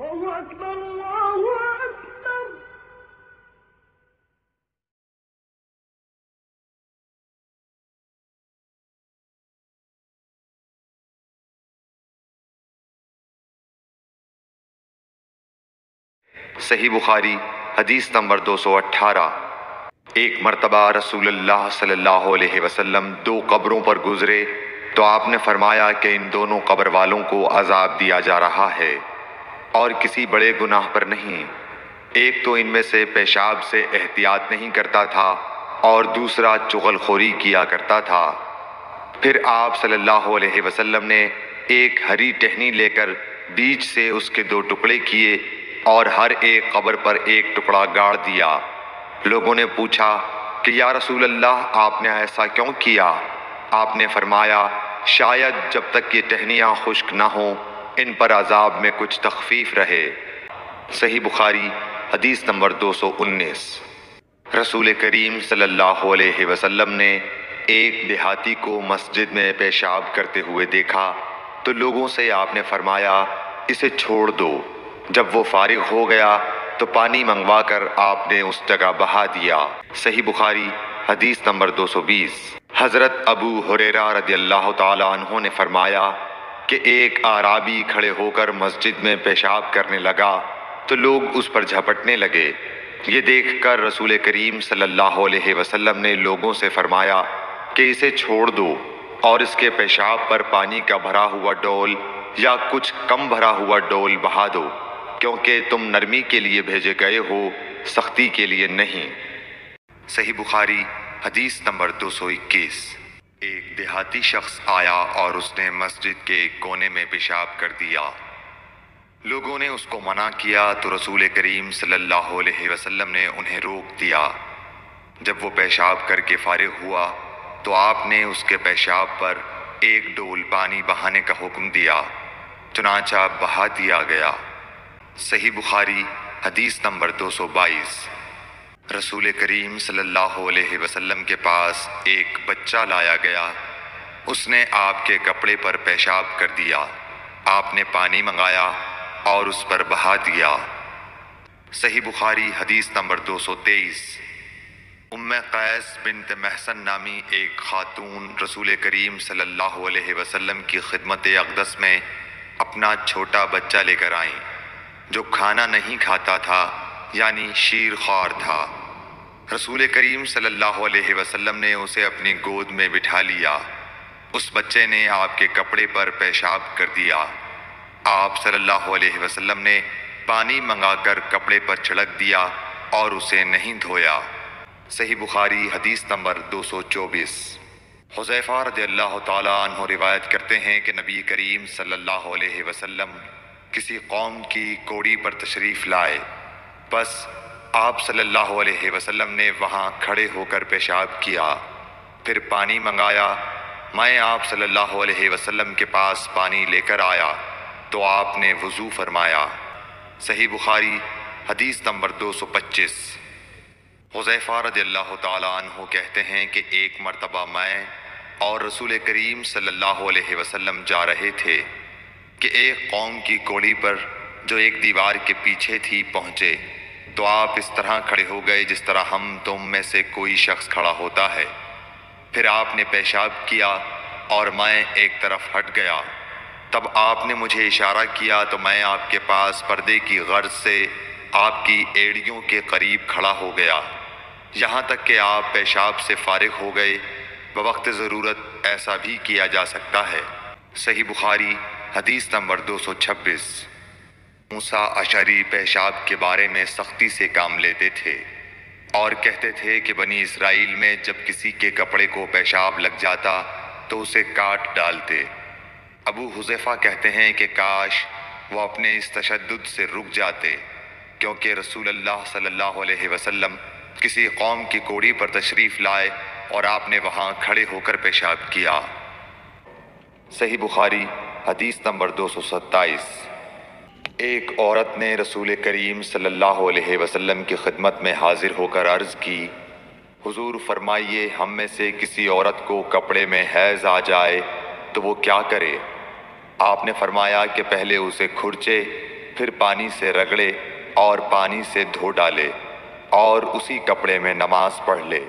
الله أكبر الله أكبر. صحیح بخاری حدیث نمبر 218۔ ایک مرتبہ رسول اللہ صلی اللہ علیہ وسلم 2 قبروں پر گزرے تو آپ نے فرمایا کہ ان دونوں قبر والوں کو عذاب دیا جا رہا ہے اور کسی بڑے گناہ پر نہیں۔ ایک تو ان میں سے پیشاب سے احتیاط نہیں کرتا تھا اور دوسرا چغل خوری کیا کرتا تھا۔ پھر آپ صلی اللہ علیہ وسلم نے ایک ہری ٹہنی لے کر بیچ سے اس کے 2 ٹکڑے کیے اور ہر ایک قبر پر ایک ٹکڑا گاڑ دیا۔ لوگوں نے پوچھا کہ یا رسول اللہ آپ نے ایسا کیوں کیا؟ آپ نے فرمایا شاید جب تک یہ ٹہنیاں خشک نہ ہوں ان پر عذاب میں کچھ تخفیف رہے۔ صحیح بخاری حدیث نمبر 219۔ رسول کریم صلی اللہ علیہ وسلم نے ایک دیہاتی کو مسجد میں پیشاب کرتے ہوئے دیکھا تو لوگوں سے آپ نے فرمایا اسے چھوڑ دو۔ جب وہ فارغ ہو گیا تو پانی منگوا کر آپ نے اس جگہ بہا دیا۔ صحیح بخاری حدیث نمبر 220۔ حضرت ابو ہریرہ رضی اللہ تعالی عنہ نے فرمایا کہ ایک اعرابی کھڑے ہو کر مسجد میں پیشاب کرنے لگا تو لوگ اس پر جھپٹنے لگے۔ یہ دیکھ کر رسول کریم صلی اللہ علیہ وسلم نے لوگوں سے فرمایا کہ اسے چھوڑ دو اور اس کے پیشاب پر پانی کا بھرا ہوا ڈول یا کچھ کم بھرا ہوا ڈول بہا دو، کیونکہ تم نرمی کے لیے بھیجے گئے ہو، سختی کے لیے نہیں۔ صحیح بخاری حدیث نمبر 221۔ ایک دیہاتی شخص آیا اور اس نے مسجد کے ایک کونے میں پیشاب کر دیا۔ لوگوں نے اس کو منع کیا تو رسول کریم صلی اللہ علیہ وسلم نے انہیں روک دیا۔ جب وہ پیشاب کر کے فارغ ہوا تو آپ نے اس کے پیشاب پر ایک ڈول پانی بہانے کا حکم دیا، چنانچہ بہا دیا گیا۔ صحیح بخاری حدیث نمبر 222۔ رسول کریم صلی اللہ علیہ وسلم کے پاس ایک بچہ لایا گیا۔ اس نے آپ کے کپڑے پر پیشاب کر دیا۔ آپ نے پانی منگایا اور اس پر بہا دیا۔ صحیح بخاری حدیث نمبر 223۔ ام قیس بنت محسن نامی ایک خاتون رسول کریم صلی اللہ علیہ وسلم کی خدمت اقدس میں اپنا چھوٹا بچہ لے کر آئیں جو کھانا نہیں کھاتا تھا، یعنی شیر خوار تھا۔ رسول کریم صلی اللہ علیہ وسلم نے اسے اپنی گود میں بٹھا لیا۔ اس بچے نے آپ کے کپڑے پر پیشاب کر دیا۔ آپ صلی اللہ علیہ وسلم نے پانی منگا کر کپڑے پر چھڑک دیا اور اسے نہیں دھویا۔ صحیح بخاری حدیث نمبر 224۔ حذیفہ رضی اللہ تعالیٰ عنہ روایت کرتے ہیں کہ نبی کریم صلی اللہ علیہ وسلم کسی قوم کی کوڑی پر تشریف لائے، بس آپ صلی اللہ علیہ وسلم نے وہاں کھڑے ہو کر پیشاب کیا، پھر پانی منگایا۔ میں آپ صلی اللہ علیہ وسلم کے پاس پانی لے کر آیا تو آپ نے وضو فرمایا۔ صحیح بخاری حدیث نمبر 225۔ حذیفہ رضی اللہ تعالیٰ عنہ کہتے ہیں کہ ایک مرتبہ میں اور رسول کریم صلی اللہ علیہ وسلم جا رہے تھے کہ ایک قوم کی کوڑی پر جو ایک دیوار کے پیچھے تھی پہنچے تو آپ اس طرح کھڑے ہو گئے جس طرح ہم تم میں سے کوئی شخص کھڑا ہوتا ہے۔ پھر آپ نے پیشاب کیا اور میں ایک طرف ہٹ گیا۔ تب آپ نے مجھے اشارہ کیا تو میں آپ کے پاس پردے کی غرض سے آپ کی ایڑیوں کے قریب کھڑا ہو گیا، یہاں تک کہ آپ پیشاب سے فارغ ہو گئے۔ بوقت ضرورت ایسا بھی کیا جا سکتا ہے۔ صحیح بخاری حدیث نمبر 226۔ موسیٰ اشعری پیشاب کے بارے میں سختی سے کام لیتے تھے اور کہتے تھے کہ بنی اسرائیل میں جب کسی کے کپڑے کو پیشاب لگ جاتا تو اسے کاٹ ڈالتے۔ ابو حذیفہ کہتے ہیں کہ کاش وہ اپنے اس تشدد سے رک جاتے، کیونکہ رسول اللہ صلی اللہ علیہ وسلم کسی قوم کی کوڑی پر تشریف لائے اور آپ نے وہاں کھڑے ہو کر پیشاب کیا۔ صحیح بخاری حدیث نمبر 227۔ ایک عورت نے رسول کریم صلی اللہ علیہ وسلم کی خدمت میں حاضر ہو کر عرض کی، حضور فرمائیے ہم میں سے کسی عورت کو کپڑے میں حیض آ جائے تو وہ کیا کرے؟ آپ نے فرمایا کہ پہلے اسے کھرچے پھر پانی سے رگڑے اور پانی سے دھو ڈالے اور اسی کپڑے میں نماز پڑھ لے۔